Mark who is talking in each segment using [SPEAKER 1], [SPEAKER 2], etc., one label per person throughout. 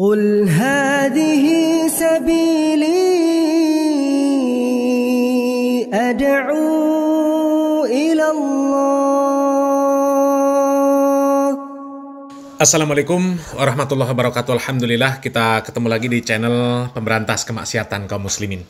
[SPEAKER 1] قل هذه سبيلي أدعو إلى الله.
[SPEAKER 2] Assalamualaikum warahmatullahi wabarakatuh. Alhamdulillah kita ketemu lagi di channel pemberantas kemaksiatan kaum muslimin.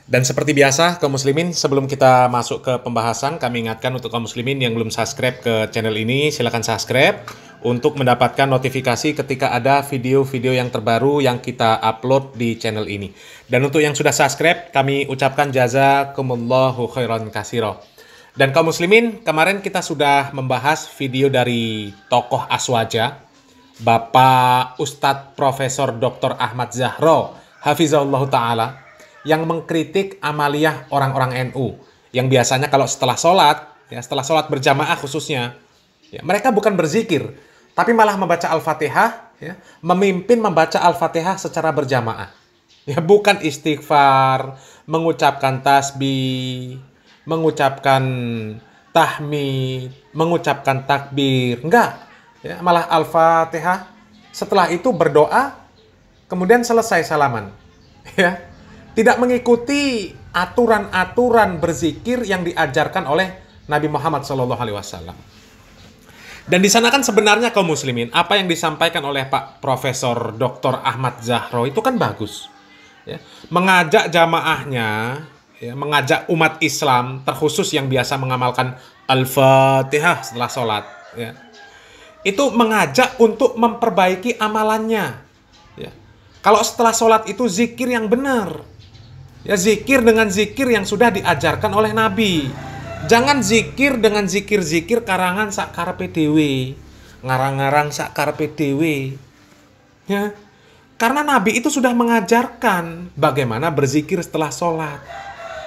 [SPEAKER 2] Dan seperti biasa kaum muslimin, sebelum kita masuk ke pembahasan, kami ingatkan untuk kaum muslimin yang belum subscribe ke channel ini, silakan subscribe untuk mendapatkan notifikasi ketika ada video-video yang terbaru yang kita upload di channel ini. Dan untuk yang sudah subscribe, kami ucapkan jazakumullahu khairan katsira. Dan kaum muslimin, kemarin kita sudah membahas video dari tokoh Aswaja, Bapak Ustadz Profesor Dr. Ahmad Zahro, Hafizahullah Ta'ala, yang mengkritik amaliyah orang-orang NU. Yang biasanya kalau setelah sholat, setelah sholat berjamaah khususnya, mereka bukan berzikir, tapi malah membaca Al-Fatihah, memimpin membaca Al-Fatihah secara berjamaah. Bukan istighfar, mengucapkan tasbih, mengucapkan tahmid, mengucapkan takbir. Enggak. Malah Al-Fatihah, setelah itu berdoa, kemudian selesai salaman. Tidak mengikuti aturan-aturan berzikir yang diajarkan oleh Nabi Muhammad SAW. Dan di sana kan sebenarnya kaum muslimin, apa yang disampaikan oleh Pak Profesor Dr. Ahmad Zahro itu kan bagus. Mengajak jamaahnya, mengajak umat Islam, terkhusus yang biasa mengamalkan Al-Fatihah setelah sholat. Itu mengajak untuk memperbaiki amalannya. Kalau setelah sholat itu zikir yang benar. Zikir dengan zikir yang sudah diajarkan oleh Nabi. Jangan zikir dengan zikir-zikir karangan sak karepe dhewe, ngarang-ngarang sak karepe dhewe. Karena Nabi itu sudah mengajarkan bagaimana berzikir setelah sholat.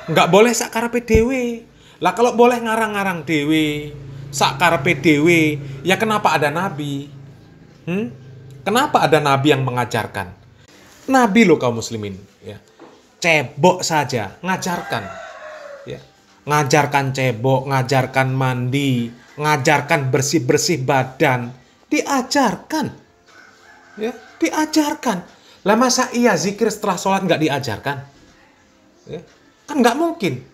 [SPEAKER 2] Nggak boleh sak karepe dhewe. Lah kalau boleh ngarang-ngarang dhewe, sak karepe dhewe, ya kenapa ada Nabi? Kenapa ada Nabi yang mengajarkan? Nabi loh kaum muslimin, cebok saja ngajarkan. Ngajarkan cebok, ngajarkan mandi, ngajarkan bersih-bersih badan, diajarkan. Diajarkan. Lah masa iya zikir setelah sholat nggak diajarkan? Kan nggak mungkin.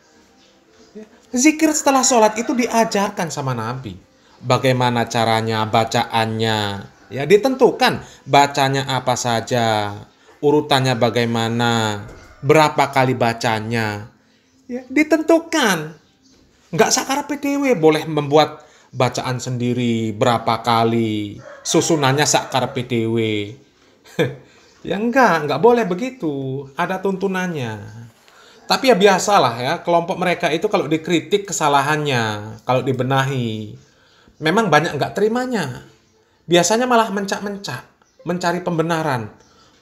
[SPEAKER 2] Zikir setelah sholat itu diajarkan sama Nabi. Bagaimana caranya, bacaannya, ditentukan. Bacanya apa saja, urutannya bagaimana, berapa kali bacanya. Ditentukan. Nggak sakarepe dhewe, boleh membuat bacaan sendiri berapa kali, susunannya sakarepe dhewe. Enggak boleh begitu. Ada tuntunannya. Tapi ya biasalah kelompok mereka itu kalau dikritik kesalahannya, kalau dibenahi, memang banyak nggak terimanya. Biasanya malah mencak-mencak, mencari pembenaran.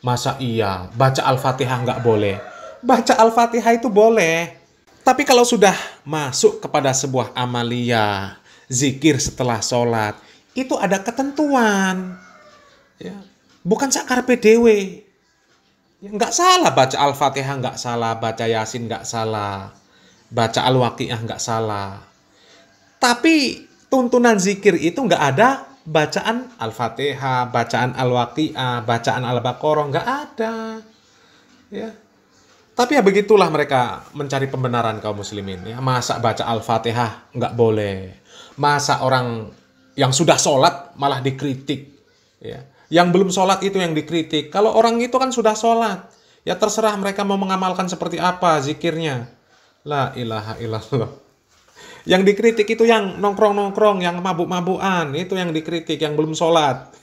[SPEAKER 2] Masa iya baca Al-Fatihah nggak boleh? Baca Al-Fatihah itu boleh. Tapi kalau sudah masuk kepada sebuah amaliyah, zikir setelah sholat, itu ada ketentuan. Bukan sakarepe dhewe. Nggak salah baca Al-Fatihah, nggak salah. Baca Yasin, nggak salah. Baca Al-Waqiah, nggak salah. Tapi tuntunan zikir itu nggak ada bacaan Al-Fatihah, bacaan Al-Waqiah, bacaan Al-Baqarah, nggak ada. Tapi ya begitulah mereka mencari pembenaran kaum muslimin. Masa baca Al-Fatihah nggak boleh. Masa orang yang sudah sholat malah dikritik. Yang belum sholat itu yang dikritik. Kalau orang itu kan sudah sholat, ya terserah mereka mau mengamalkan seperti apa zikirnya. La ilaha illallah. Yang dikritik itu yang nongkrong-nongkrong, yang mabuk-mabukan, itu yang dikritik, yang belum sholat.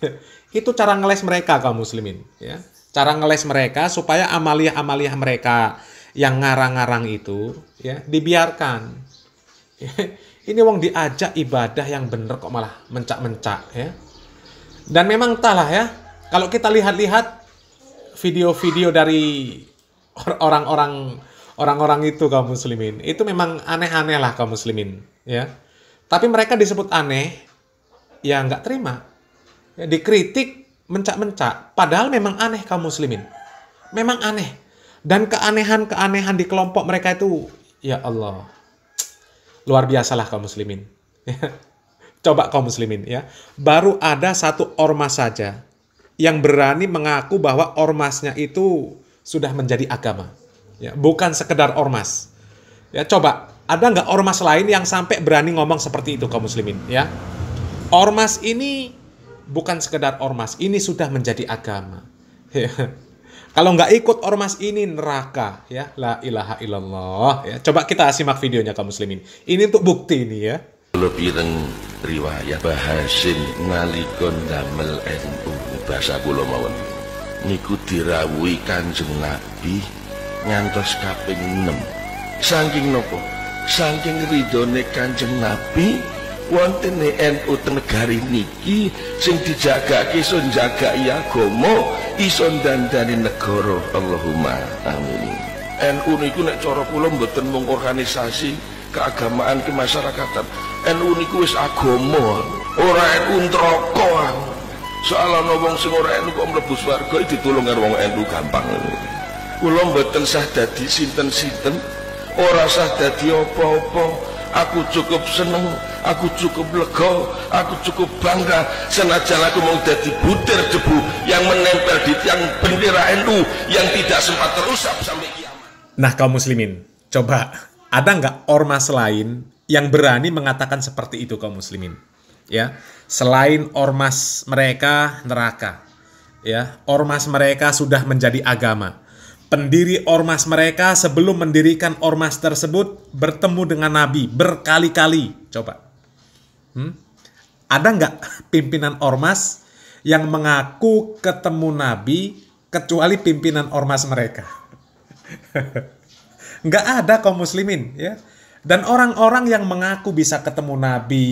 [SPEAKER 2] Itu cara ngeles mereka kaum muslimin. Cara ngeles mereka supaya amaliyah-amaliyah mereka yang ngarang-ngarang itu dibiarkan. Ini wong diajak ibadah yang bener kok malah mencak-mencak. Dan memang entahlah kalau kita lihat-lihat video-video dari orang-orang itu kaum muslimin, itu memang aneh-aneh lah kaum muslimin. Tapi mereka disebut aneh, ya nggak terima. Dikritik mencak-mencak, padahal memang aneh kaum muslimin. Memang aneh. Dan keanehan-keanehan di kelompok mereka itu, ya Allah, luar biasalah kaum muslimin. Coba kaum muslimin baru ada satu ormas saja yang berani mengaku bahwa ormasnya itu sudah menjadi agama. Ya, bukan sekedar ormas. Ya, coba, ada nggak ormas lain yang sampai berani ngomong seperti itu kaum muslimin? Ya, ormas ini bukan sekedar ormas, ini sudah menjadi agama. Ya. Kalau nggak ikut ormas ini neraka, ya, la ilaha illallah. Ya, coba kita simak videonya kaum muslimin. Ini untuk bukti ini ya.
[SPEAKER 3] Kula pireng riwayat Bahasim nalikon damel NU bahasa kula mawon niku dirawuhi Kanjeng Nabi ngantos kaping 6. Saking napa? Saking ridhone Kanjeng Nabi wontene NU teng negari niki sing dijagake iso njagaki agama, iso ndandani negara. Allahumma amin. NU niku nek cara kula mboten mung organisasi keagamaan kemasyarakatan. NU niku wis agama, ora NU neraka. Soal ana wong sing ora NU kok mlebu swarga ditulung karo wong NU gampang. Kula mboten sah dadi sinten-sinten, ora sah dadi apa-apa. Aku cukup seneng, aku cukup lega, aku cukup bangga senajan aku mau dadi butir debu yang menempel di tiang bendera NU yang tidak sempat terusap sampai kiamat.
[SPEAKER 2] Nah kaum muslimin, coba ada nggak ormas lain yang berani mengatakan seperti itu kaum muslimin? Ya, selain ormas mereka neraka, ya, ormas mereka sudah menjadi agama. Pendiri ormas mereka sebelum mendirikan ormas tersebut bertemu dengan Nabi berkali-kali. Coba, ada nggak pimpinan ormas yang mengaku ketemu Nabi kecuali pimpinan ormas mereka? Nggak ada kaum muslimin, ya. Dan orang-orang yang mengaku bisa ketemu Nabi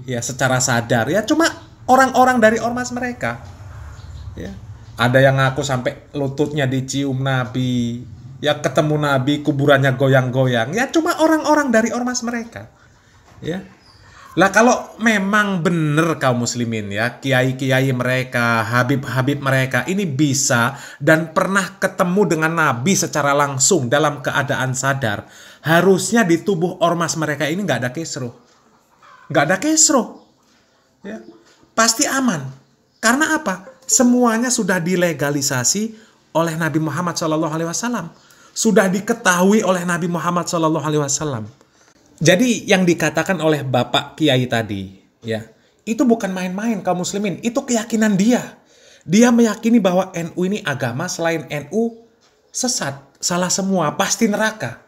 [SPEAKER 2] ya secara sadar ya cuma orang-orang dari ormas mereka. Ya. Ada yang ngaku sampai lututnya dicium Nabi, ya ketemu Nabi kuburannya goyang-goyang. Ya cuma orang-orang dari ormas mereka. Ya. Lah kalau memang benar kaum muslimin ya, kiai-kiai mereka, habib-habib mereka ini bisa dan pernah ketemu dengan Nabi secara langsung dalam keadaan sadar, harusnya di tubuh ormas mereka ini nggak ada kisruh. Nggak ada kisruh. Ya. Pasti aman. Karena apa? Semuanya sudah dilegalisasi oleh Nabi Muhammad SAW. Sudah diketahui oleh Nabi Muhammad SAW. Jadi yang dikatakan oleh Bapak Kiai tadi, ya, itu bukan main-main kaum muslimin, itu keyakinan dia. Dia meyakini bahwa NU ini agama, selain NU sesat, salah semua, pasti neraka.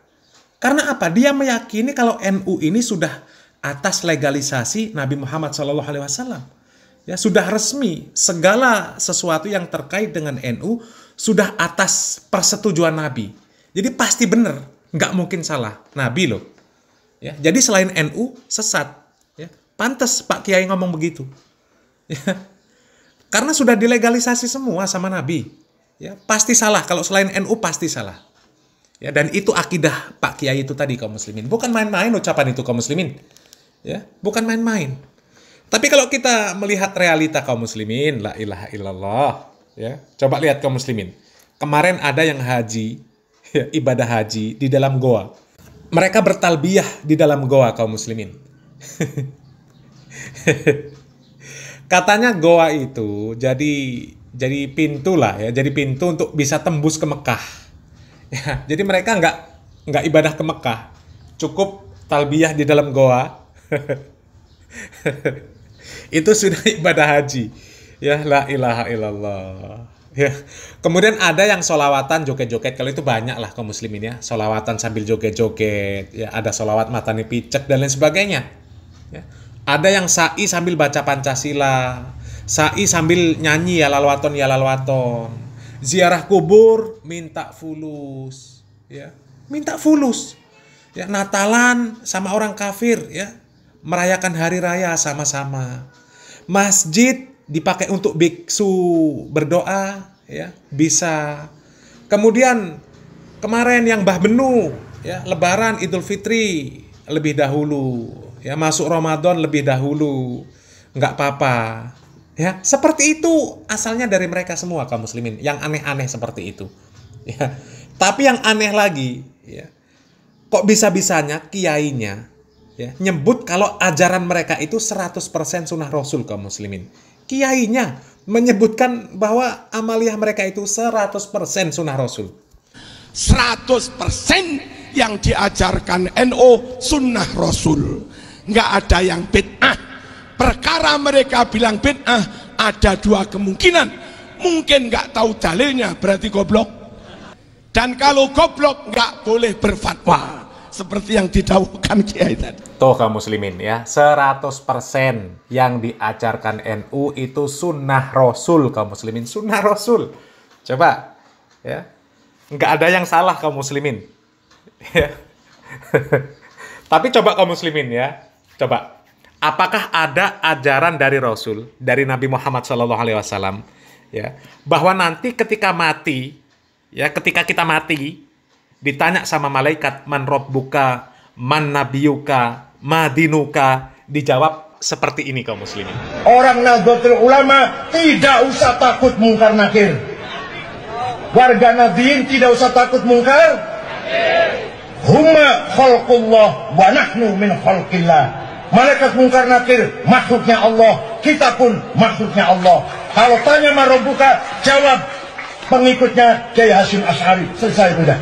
[SPEAKER 2] Karena apa? Dia meyakini kalau NU ini sudah atas legalisasi Nabi Muhammad SAW. Ya, sudah resmi, segala sesuatu yang terkait dengan NU sudah atas persetujuan Nabi. Jadi pasti benar, nggak mungkin salah. Nabi loh. Ya, jadi selain NU sesat, ya, pantas Pak Kiai ngomong begitu, ya, karena sudah dilegalisasi semua sama Nabi, ya, pasti salah. Kalau selain NU pasti salah, ya, dan itu akidah Pak Kiai itu tadi kaum muslimin, bukan main-main ucapan itu kaum muslimin, ya, bukan main-main. Tapi kalau kita melihat realita kaum muslimin, la ilaha illallah, ya, coba lihat kaum muslimin, kemarin ada yang haji, ya, ibadah haji di dalam goa. Mereka bertalbiyah di dalam goa kaum muslimin. Katanya goa itu jadi pintu lah ya, jadi pintu untuk bisa tembus ke Mekah. Ya, jadi mereka nggak ibadah ke Mekah, cukup talbiyah di dalam goa. Itu sudah ibadah haji. Ya, la ilaha illallah. Ya. Kemudian ada yang solawatan joget-joget, kalau itu banyak lah kaum muslimin ya, solawatan sambil joget-joget, ya, ada solawat matani picek dan lain sebagainya. Ya. Ada yang sa'i sambil baca Pancasila, sa'i sambil nyanyi ya lalwaton, ziarah kubur minta fulus, ya, minta fulus, ya, Natalan sama orang kafir, ya, merayakan hari raya sama-sama, masjid dipakai untuk biksu berdoa, ya, bisa. Kemudian kemarin yang Mbah Benu, ya, Lebaran Idul Fitri lebih dahulu, ya, masuk Ramadan lebih dahulu, nggak apa-apa, ya. Seperti itu asalnya dari mereka semua kaum muslimin, yang aneh-aneh seperti itu, ya. Tapi yang aneh lagi, ya, kok bisa-bisanya kiainya, ya, nyebut kalau ajaran mereka itu 100% sunnah Rasul kaum muslimin. kiainya menyebutkan bahwa amaliyah mereka itu 100% sunnah Rasul.
[SPEAKER 4] 100% yang diajarkan NU sunnah Rasul, nggak ada yang bid'ah. Perkara mereka bilang bid'ah, ada dua kemungkinan: mungkin nggak tahu dalilnya, berarti goblok, dan kalau goblok nggak boleh berfatwa seperti yang didawuhkan Kiai tadi.
[SPEAKER 2] Tuh kaum muslimin ya, 100% yang diajarkan NU itu sunnah Rasul kaum muslimin, sunnah Rasul. Coba ya, nggak ada yang salah kaum muslimin. Tapi coba kaum muslimin ya, coba, apakah ada ajaran dari Rasul, dari Nabi Muhammad SAW ya, bahwa nanti ketika mati ya, ketika kita mati ditanya sama malaikat, man rabbuka, man nabiyuka, madinuka, dijawab seperti ini kaum muslimin.
[SPEAKER 5] Orang Nahdlatul Ulama tidak usah takut mungkar nakir. Warga Nahdliyin tidak usah takut mungkar. Huma khalqullah wa nahnu min khalqillah. Malaikat mungkar nakir makhluknya Allah, kita pun makhluknya Allah. Kalau tanya man rabbuka, jawab pengikutnya Kiai Hasyim Asy'ari. Selesai sudah.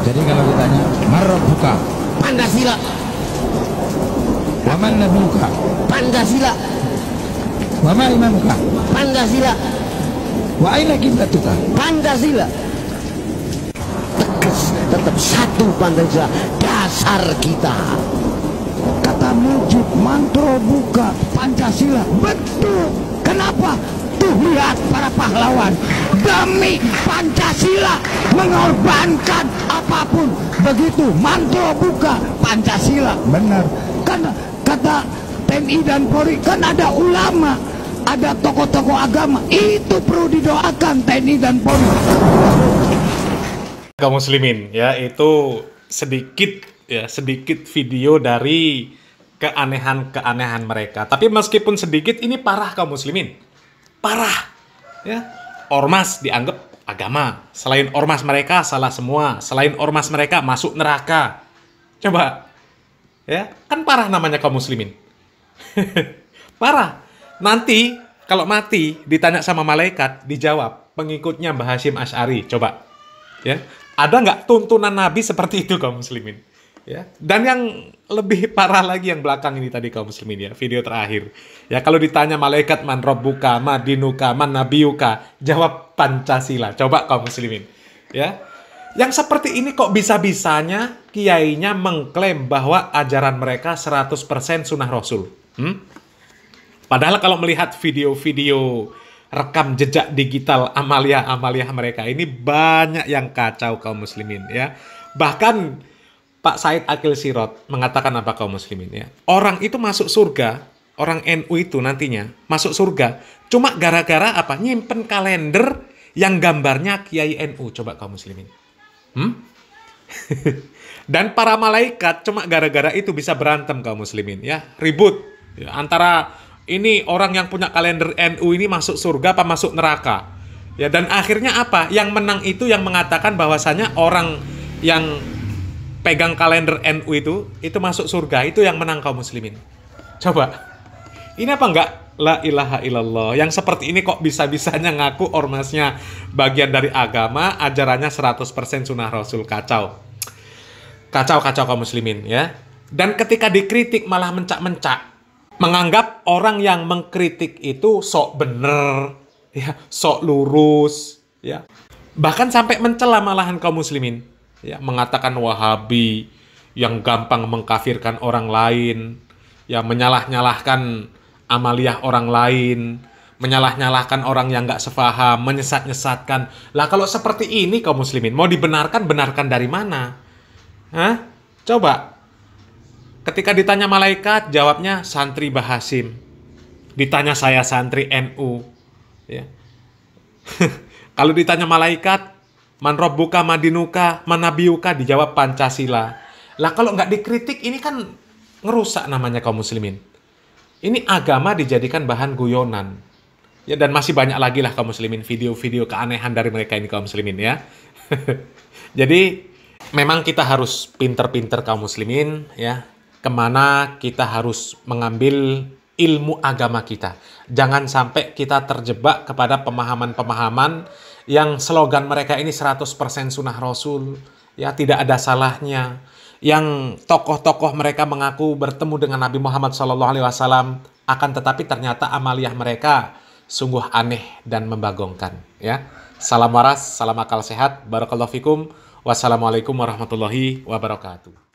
[SPEAKER 6] Jadi kalau ditanya man rabbuka,
[SPEAKER 7] Pancasila.
[SPEAKER 6] wa man nabiyuka,
[SPEAKER 7] Pancasila.
[SPEAKER 6] wa ma imamuka,
[SPEAKER 7] Pancasila.
[SPEAKER 6] wa aina qiblatuka.
[SPEAKER 7] Pancasila. Tegas, tetap satu Pancasila, dasar kita.
[SPEAKER 6] Kata Mujib, mantra buka Pancasila. Betul. Kenapa? Tuh lihat para pahlawan demi Pancasila mengorbankan apapun. Begitu mantra buka Pancasila. Benar. Kan kata TNI dan Polri, kan ada ulama, ada tokoh-tokoh agama, itu perlu didoakan TNI dan Polri.
[SPEAKER 2] Kaum muslimin ya, itu sedikit video dari keanehan-keanehan mereka. Tapi meskipun sedikit, ini parah kaum muslimin. Parah ya. Ormas dianggap agama. Selain ormas mereka salah semua. Selain ormas mereka masuk neraka. Coba ya, kan parah namanya kaum muslimin. Parah. Nanti kalau mati ditanya sama malaikat, dijawab pengikutnya Mbah Hasyim Asy'ari. Coba ya, ada nggak tuntunan Nabi seperti itu kaum muslimin? Ya. Dan yang lebih parah lagi yang belakang ini tadi kaum muslimin ya, video terakhir. Ya, kalau ditanya malaikat man rabbuka, madinuka, man nabiyuka, jawab Pancasila. Coba kaum muslimin. Ya. Yang seperti ini kok bisa-bisanya kiainya mengklaim bahwa ajaran mereka 100% sunnah Rasul. Padahal kalau melihat video-video rekam jejak digital amaliyah mereka ini, banyak yang kacau kaum muslimin ya. Bahkan Pak Said Akil Sirot mengatakan apa kaum muslimin ya? Orang itu masuk surga, orang NU itu nantinya masuk surga cuma gara-gara apa? Nyimpen kalender yang gambarnya Kiai NU. Coba kaum muslimin. Dan para malaikat cuma gara-gara itu bisa berantem kaum muslimin ya, ribut ya, antara ini orang yang punya kalender NU ini masuk surga apa masuk neraka ya. Dan akhirnya apa? Yang menang itu yang mengatakan bahwasanya orang yang pegang kalender NU itu masuk surga, itu yang menang kaum muslimin. Coba, ini apa enggak la ilaha illallah? Yang seperti ini kok bisa-bisanya ngaku ormasnya bagian dari agama, ajarannya 100% sunnah Rasul. Kacau. Kacau kaum muslimin ya. Dan ketika dikritik malah mencak-mencak, menganggap orang yang mengkritik itu sok bener ya, sok lurus ya. Bahkan sampai mencela malahan kaum muslimin. Ya, mengatakan Wahabi yang gampang mengkafirkan orang lain, ya, menyalah-nyalahkan amaliyah orang lain, menyalah-nyalahkan orang yang nggak sepaham, menyesat-nyesatkan. Lah kalau seperti ini kaum muslimin, mau dibenarkan, benarkan dari mana? Hah? Coba. Ketika ditanya malaikat, jawabnya santri Mbah Hasyim. Ditanya saya santri NU. Ya. Kalau ditanya malaikat, man rabbuka, madinuka, man nabiyuka, dijawab Pancasila. Lah kalau nggak dikritik, ini kan ngerusak namanya kaum muslimin. Ini agama dijadikan bahan guyonan. Ya, dan masih banyak lagi lah kaum muslimin video-video keanehan dari mereka ini kaum muslimin ya. Jadi memang kita harus pinter-pinter kaum muslimin ya. Kemana kita harus mengambil ilmu agama kita. Jangan sampai kita terjebak kepada pemahaman-pemahaman yang slogan mereka ini 100% sunnah Rasul, ya tidak ada salahnya. Yang tokoh-tokoh mereka mengaku bertemu dengan Nabi Muhammad SAW, akan tetapi ternyata amaliyah mereka sungguh aneh dan membagongkan. Ya, salam waras, salam akal sehat, barakallahu fikum, wassalamualaikum warahmatullahi wabarakatuh.